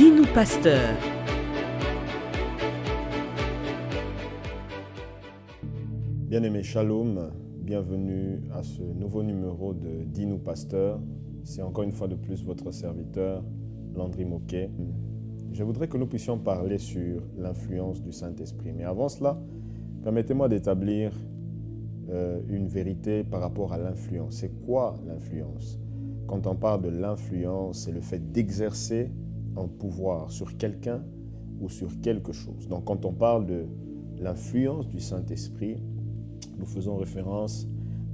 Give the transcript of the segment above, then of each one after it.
Dis-nous pasteur. Bien-aimés, shalom, bienvenue à ce nouveau numéro de Dis-nous pasteur. C'est encore une fois de plus votre serviteur, Landry Moquet. Je voudrais que nous puissions parler sur l'influence du Saint-Esprit. Mais avant cela, permettez-moi d'établir une vérité par rapport à l'influence. C'est quoi l'influence? Quand on parle de l'influence, c'est le fait d'exercer un pouvoir sur quelqu'un ou sur quelque chose. Donc quand on parle de l'influence du Saint-Esprit, nous faisons référence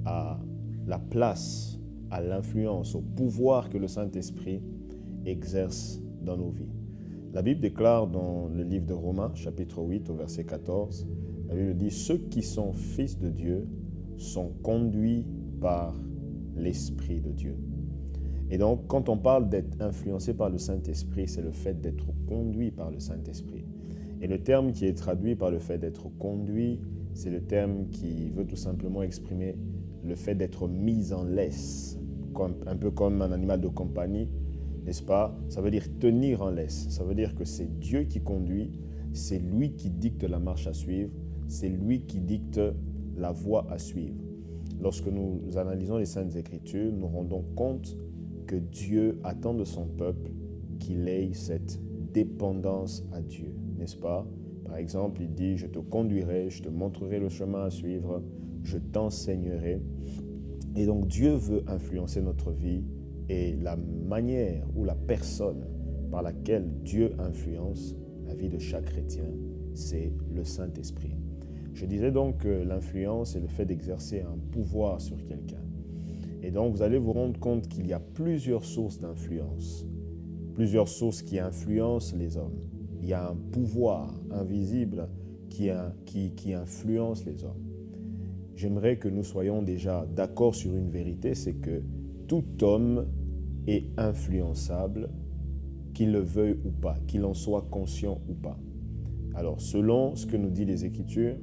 à la place, à l'influence, au pouvoir que le Saint-Esprit exerce dans nos vies. La Bible déclare dans le livre de Romains, chapitre 8, au verset 14, la Bible dit « Ceux qui sont fils de Dieu sont conduits par l'Esprit de Dieu ». Et donc, quand on parle d'être influencé par le Saint-Esprit, c'est le fait d'être conduit par le Saint-Esprit. Et le terme qui est traduit par le fait d'être conduit, c'est le terme qui veut tout simplement exprimer le fait d'être mis en laisse, un peu comme un animal de compagnie, n'est-ce pas? Ça veut dire tenir en laisse. Ça veut dire que c'est Dieu qui conduit, c'est lui qui dicte la marche à suivre, c'est lui qui dicte la voie à suivre. Lorsque nous analysons les Saintes Écritures, nous rendons compte que Dieu attend de son peuple qu'il ait cette dépendance à Dieu, n'est-ce pas? Par exemple, il dit « Je te conduirai, je te montrerai le chemin à suivre, je t'enseignerai ». Et donc Dieu veut influencer notre vie et la manière ou la personne par laquelle Dieu influence la vie de chaque chrétien, c'est le Saint-Esprit. Je disais donc que l'influence est le fait d'exercer un pouvoir sur quelqu'un. Et donc, vous allez vous rendre compte qu'il y a plusieurs sources d'influence, plusieurs sources qui influencent les hommes. Il y a un pouvoir invisible qui influence les hommes. J'aimerais que nous soyons déjà d'accord sur une vérité, c'est que tout homme est influençable, qu'il le veuille ou pas, qu'il en soit conscient ou pas. Alors, selon ce que nous disent les Écritures,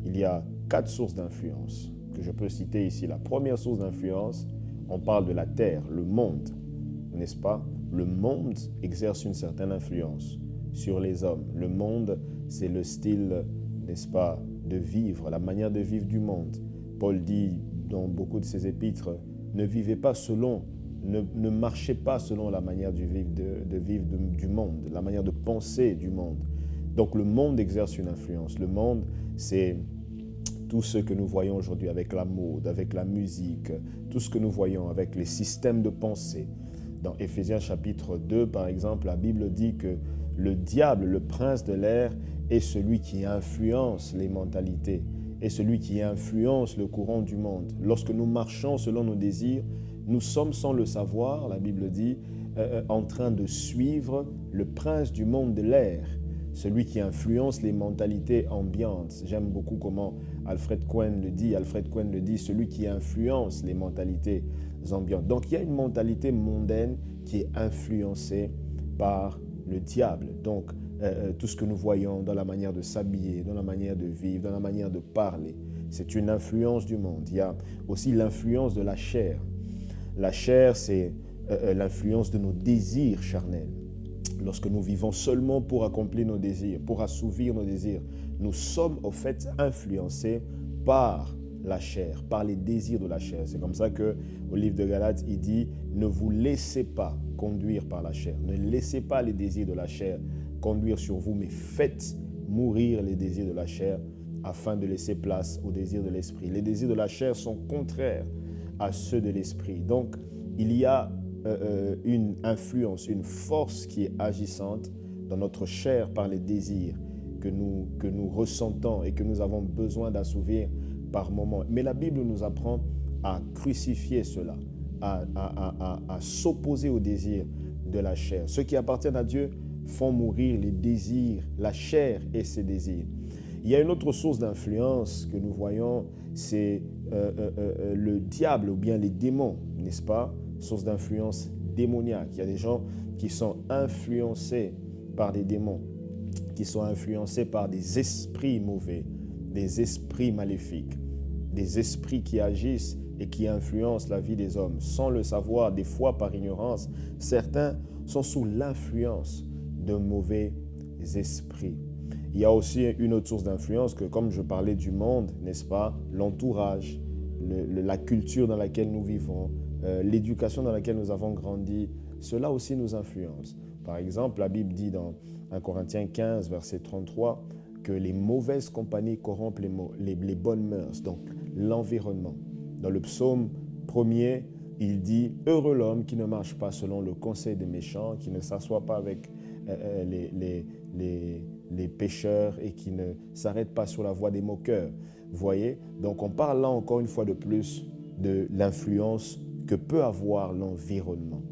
il y a 4 sources d'influence que je peux citer ici. La première source d'influence, on parle de la terre, le monde, n'est-ce pas? Le monde exerce une certaine influence sur les hommes. Le monde, c'est le style, n'est-ce pas, de vivre, la manière de vivre du monde. Paul dit dans beaucoup de ses épîtres, ne vivez pas selon, ne marchez pas selon la manière de vivre du monde, la manière de penser du monde. Donc le monde exerce une influence. Le monde, c'est tout ce que nous voyons aujourd'hui avec la mode, avec la musique, tout ce que nous voyons avec les systèmes de pensée. Dans Éphésiens chapitre 2, par exemple, la Bible dit que le diable, le prince de l'air, est celui qui influence les mentalités, est celui qui influence le courant du monde. Lorsque nous marchons selon nos désirs, nous sommes sans le savoir, la Bible dit, en train de suivre le prince du monde de l'air, celui qui influence les mentalités ambiantes. J'aime beaucoup comment Alfred Cohen le dit. Alfred Cohen le dit, celui qui influence les mentalités ambiantes. Donc il y a une mentalité mondaine qui est influencée par le diable. Donc tout ce que nous voyons dans la manière de s'habiller, dans la manière de vivre, dans la manière de parler, c'est une influence du monde. Il y a aussi l'influence de la chair. La chair, c'est l'influence de nos désirs charnels. Lorsque nous vivons seulement pour accomplir nos désirs, pour assouvir nos désirs, nous sommes au fait influencés par la chair, par les désirs de la chair. C'est comme ça qu'au livre de Galates, il dit « Ne vous laissez pas conduire par la chair. Ne laissez pas les désirs de la chair conduire sur vous, mais faites mourir les désirs de la chair afin de laisser place aux désirs de l'esprit. » Les désirs de la chair sont contraires à ceux de l'esprit. Donc, il y a une influence, une force qui est agissante dans notre chair par les désirs que nous ressentons et que nous avons besoin d'assouvir par moments. Mais la Bible nous apprend à crucifier cela, à s'opposer aux désirs de la chair. Ceux qui appartiennent à Dieu font mourir les désirs, la chair et ses désirs. Il y a une autre source d'influence que nous voyons, c'est le diable ou bien les démons, n'est-ce pas? Source d'influence démoniaque. Il y a des gens qui sont influencés par des démons, qui sont influencés par des esprits mauvais, des esprits maléfiques, des esprits qui agissent et qui influencent la vie des hommes sans le savoir, des fois par ignorance. Certains sont sous l'influence de mauvais esprits. Il y a aussi une autre source d'influence que, comme je parlais du monde, n'est-ce pas, l'entourage, la culture dans laquelle nous vivons, l'éducation dans laquelle nous avons grandi, cela aussi nous influence. Par exemple, la Bible dit dans 1 Corinthiens 15, verset 33, que les mauvaises compagnies corrompent les bonnes mœurs, donc l'environnement. Dans le psaume 1er, il dit « Heureux l'homme qui ne marche pas selon le conseil des méchants, qui ne s'assoit pas avec les pécheurs et qui ne s'arrête pas sur la voie des moqueurs. » Vous voyez? Donc on parle là encore une fois de plus de l'influence que peut avoir l'environnement.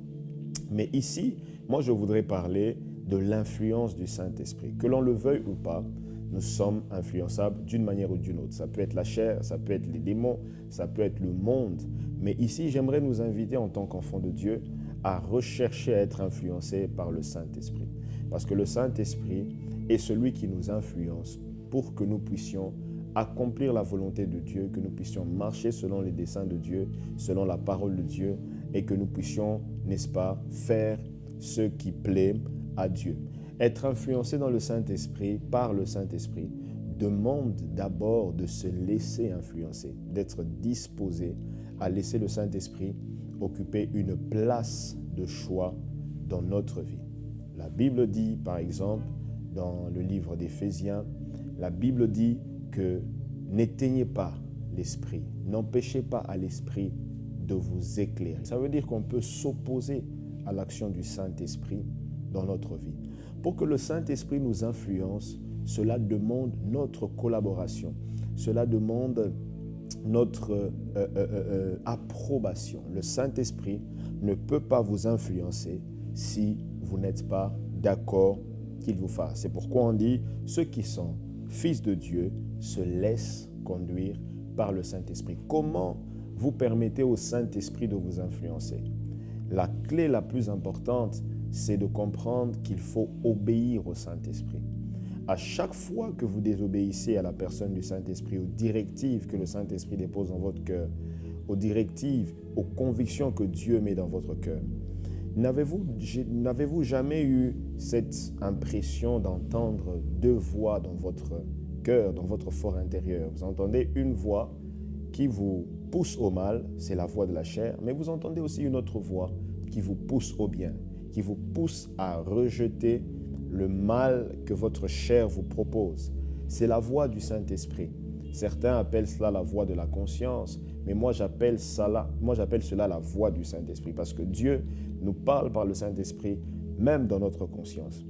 Mais ici, moi je voudrais parler de l'influence du Saint-Esprit. Que l'on le veuille ou pas, nous sommes influençables d'une manière ou d'une autre. Ça peut être la chair, ça peut être les démons, ça peut être le monde. Mais ici, j'aimerais nous inviter en tant qu'enfants de Dieu à rechercher à être influencés par le Saint-Esprit. Parce que le Saint-Esprit est celui qui nous influence pour que nous puissions accomplir la volonté de Dieu, que nous puissions marcher selon les desseins de Dieu, selon la parole de Dieu, et que nous puissions, n'est-ce pas, faire ce qui plaît à Dieu. Être influencé dans le Saint-Esprit, par le Saint-Esprit, demande d'abord de se laisser influencer, d'être disposé à laisser le Saint-Esprit occuper une place de choix dans notre vie. La Bible dit, par exemple, dans le livre d'Éphésiens, la Bible dit que n'éteignez pas l'Esprit, n'empêchez pas à l'Esprit de vous éclairer. Ça veut dire qu'on peut s'opposer à l'action du Saint-Esprit dans notre vie. Pour que le Saint-Esprit nous influence, cela demande notre collaboration. Cela demande notre approbation. Le Saint-Esprit ne peut pas vous influencer si vous n'êtes pas d'accord qu'il vous fasse. C'est pourquoi on dit, ceux qui sont fils de Dieu se laissent conduire par le Saint-Esprit. Comment vous permettez au Saint-Esprit de vous influencer? La clé la plus importante, c'est de comprendre qu'il faut obéir au Saint-Esprit. À chaque fois que vous désobéissez à la personne du Saint-Esprit, aux directives que le Saint-Esprit dépose dans votre cœur, aux directives, aux convictions que Dieu met dans votre cœur, n'avez-vous jamais eu cette impression d'entendre deux voix dans votre cœur, dans votre fort intérieur? Vous entendez une voix qui vous pousse au mal, c'est la voix de la chair, mais vous entendez aussi une autre voix qui vous pousse au bien, qui vous pousse à rejeter le mal que votre chair vous propose. C'est la voix du Saint-Esprit. Certains appellent cela la voix de la conscience, mais moi j'appelle cela la voix du Saint-Esprit, parce que Dieu nous parle par le Saint-Esprit, même dans notre conscience.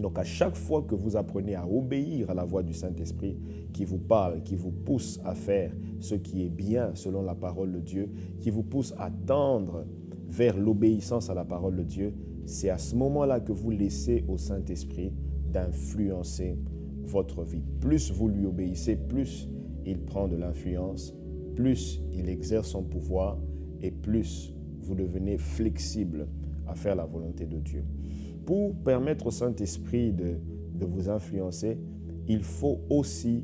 Donc à chaque fois que vous apprenez à obéir à la voix du Saint-Esprit qui vous parle, qui vous pousse à faire ce qui est bien selon la parole de Dieu, qui vous pousse à tendre vers l'obéissance à la parole de Dieu, c'est à ce moment-là que vous laissez au Saint-Esprit d'influencer votre vie. Plus vous lui obéissez, plus il prend de l'influence, plus il exerce son pouvoir et plus vous devenez flexible à faire la volonté de Dieu. Pour permettre au Saint-Esprit de vous influencer, il faut aussi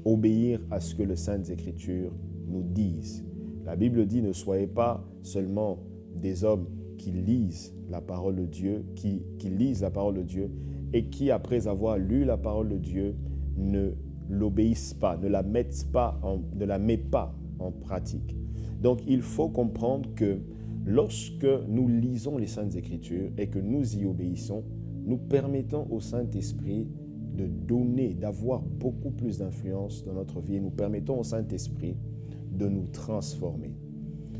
obéir à ce que les Saintes Écritures nous disent. La Bible dit, ne soyez pas seulement des hommes qui lisent la parole de Dieu, qui lisent la parole de Dieu et qui, après avoir lu la parole de Dieu, ne l'obéissent pas, ne la mettent pas en pratique. Donc, il faut comprendre que lorsque nous lisons les Saintes Écritures et que nous y obéissons, nous permettons au Saint-Esprit de donner, d'avoir beaucoup plus d'influence dans notre vie et nous permettons au Saint-Esprit de nous transformer.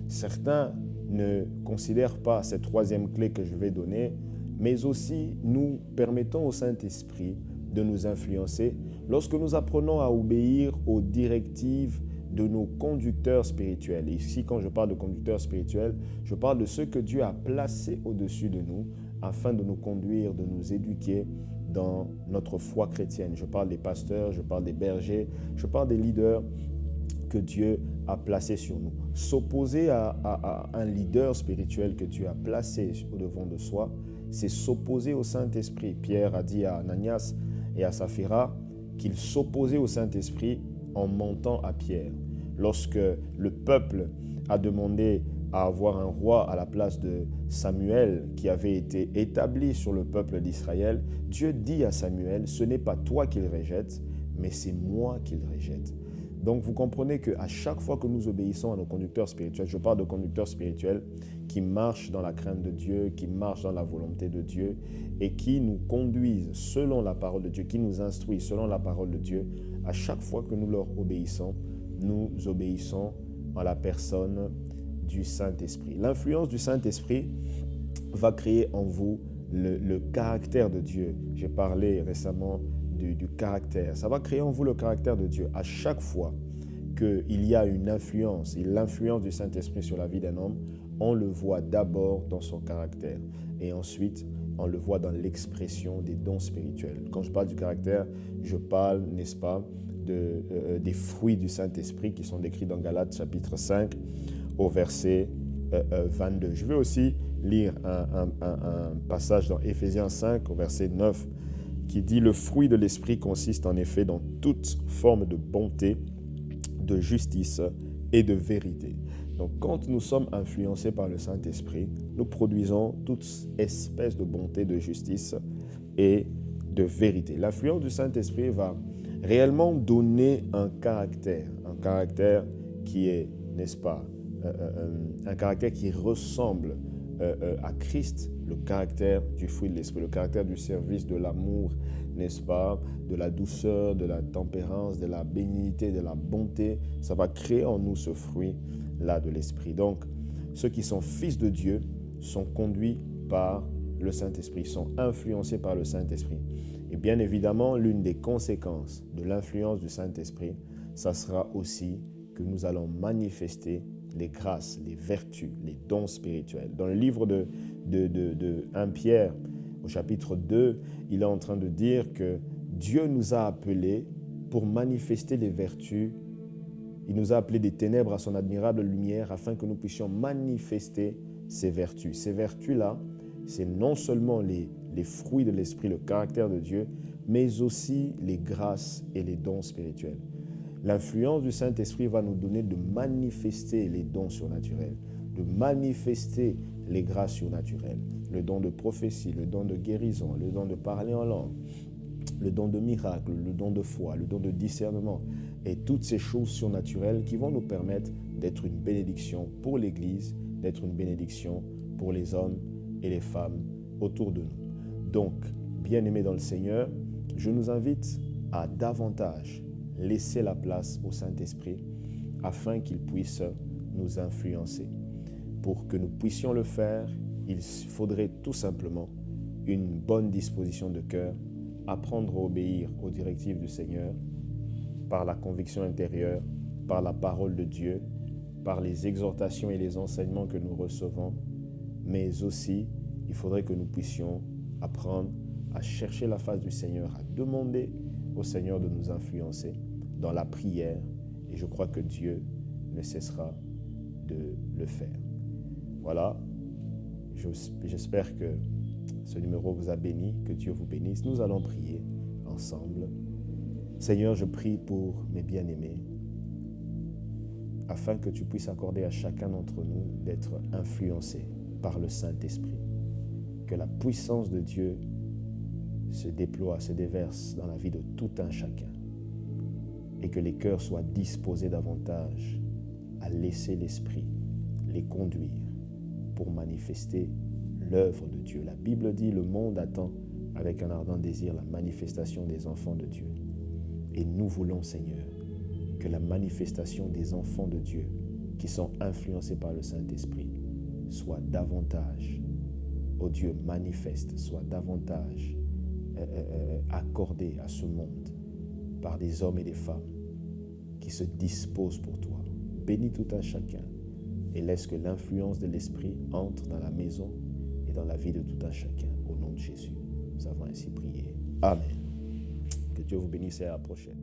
Certains ne considèrent pas cette troisième clé que je vais donner, mais aussi nous permettons au Saint-Esprit de nous influencer lorsque nous apprenons à obéir aux directives de nos conducteurs spirituels. Et ici, quand je parle de conducteurs spirituels, je parle de ceux que Dieu a placés au-dessus de nous afin de nous conduire, de nous éduquer dans notre foi chrétienne. Je parle des pasteurs, je parle des bergers, je parle des leaders que Dieu a placés sur nous. S'opposer à un leader spirituel que Dieu a placé au-devant de soi, c'est s'opposer au Saint-Esprit. Pierre a dit à Ananias et à Saphira qu'il s'opposait au Saint-Esprit en montant à Pierre. Lorsque le peuple a demandé à avoir un roi à la place de Samuel qui avait été établi sur le peuple d'Israël, Dieu dit à Samuel, ce n'est pas toi qu'il rejette, mais c'est moi qu'il rejette. Donc vous comprenez qu'à chaque fois que nous obéissons à nos conducteurs spirituels, je parle de conducteurs spirituels qui marchent dans la crainte de Dieu, qui marchent dans la volonté de Dieu et qui nous conduisent selon la parole de Dieu, qui nous instruisent selon la parole de Dieu, à chaque fois que nous leur obéissons, nous obéissons à la personne du Saint-Esprit. L'influence du Saint-Esprit va créer en vous le caractère de Dieu. J'ai parlé récemment du caractère. Ça va créer en vous le caractère de Dieu. À chaque fois qu'il y a une influence, et l'influence du Saint-Esprit sur la vie d'un homme, on le voit d'abord dans son caractère. Et ensuite, on le voit dans l'expression des dons spirituels. Quand je parle du caractère, je parle, n'est-ce pas, des fruits du Saint-Esprit qui sont décrits dans Galates chapitre 5 au verset 22. Je vais aussi lire un passage dans Éphésiens 5 au verset 9 qui dit « Le fruit de l'Esprit consiste en effet dans toute forme de bonté, de justice et de vérité. » Donc, quand nous sommes influencés par le Saint-Esprit, nous produisons toute espèce de bonté, de justice et de vérité. L'influence du Saint-Esprit va réellement donner un caractère qui est, n'est-ce pas, un caractère qui ressemble à Christ, le caractère du fruit de l'Esprit, le caractère du service, de l'amour, n'est-ce pas, de la douceur, de la tempérance, de la bénignité, de la bonté. Ça va créer en nous ce fruit-là de l'Esprit. Donc, ceux qui sont fils de Dieu sont conduits par le Saint-Esprit, sont influencés par le Saint-Esprit. Et bien évidemment, l'une des conséquences de l'influence du Saint-Esprit, ça sera aussi que nous allons manifester les grâces, les vertus, les dons spirituels. Dans le livre de 1 Pierre, au chapitre 2, il est en train de dire que Dieu nous a appelés pour manifester les vertus. Il nous a appelés des ténèbres à son admirable lumière afin que nous puissions manifester ces vertus. Ces vertus-là, c'est non seulement les fruits de l'Esprit, le caractère de Dieu, mais aussi les grâces et les dons spirituels. L'influence du Saint-Esprit va nous donner de manifester les dons surnaturels, de manifester les grâces surnaturelles, le don de prophétie, le don de guérison, le don de parler en langue, le don de miracle, le don de foi, le don de discernement et toutes ces choses surnaturelles qui vont nous permettre d'être une bénédiction pour l'Église, d'être une bénédiction pour les hommes et les femmes autour de nous. Donc, bien-aimés dans le Seigneur, je nous invite à davantage laisser la place au Saint-Esprit afin qu'il puisse nous influencer. Pour que nous puissions le faire, il faudrait tout simplement une bonne disposition de cœur, apprendre à obéir aux directives du Seigneur par la conviction intérieure, par la parole de Dieu, par les exhortations et les enseignements que nous recevons, mais aussi il faudrait que nous puissions apprendre à chercher la face du Seigneur, à demander au Seigneur de nous influencer dans la prière, et je crois que Dieu ne cessera de le faire. Voilà, j'espère que ce numéro vous a béni, que Dieu vous bénisse. Nous allons prier ensemble. Seigneur, je prie pour mes bien-aimés, afin que tu puisses accorder à chacun d'entre nous d'être influencé par le Saint-Esprit. Que la puissance de Dieu se déploie, se déverse dans la vie de tout un chacun. Et que les cœurs soient disposés davantage à laisser l'Esprit les conduire pour manifester l'œuvre de Dieu. La Bible dit, le monde attend avec un ardent désir la manifestation des enfants de Dieu. Et nous voulons, Seigneur, que la manifestation des enfants de Dieu qui sont influencés par le Saint-Esprit soit davantage, ô Dieu manifeste, soit davantage accordée à ce monde par des hommes et des femmes qui se disposent pour toi. Bénis tout un chacun et laisse que l'influence de l'Esprit entre dans la maison et dans la vie de tout un chacun. Au nom de Jésus, nous avons ainsi prié. Amen. Que Dieu vous bénisse et à la prochaine.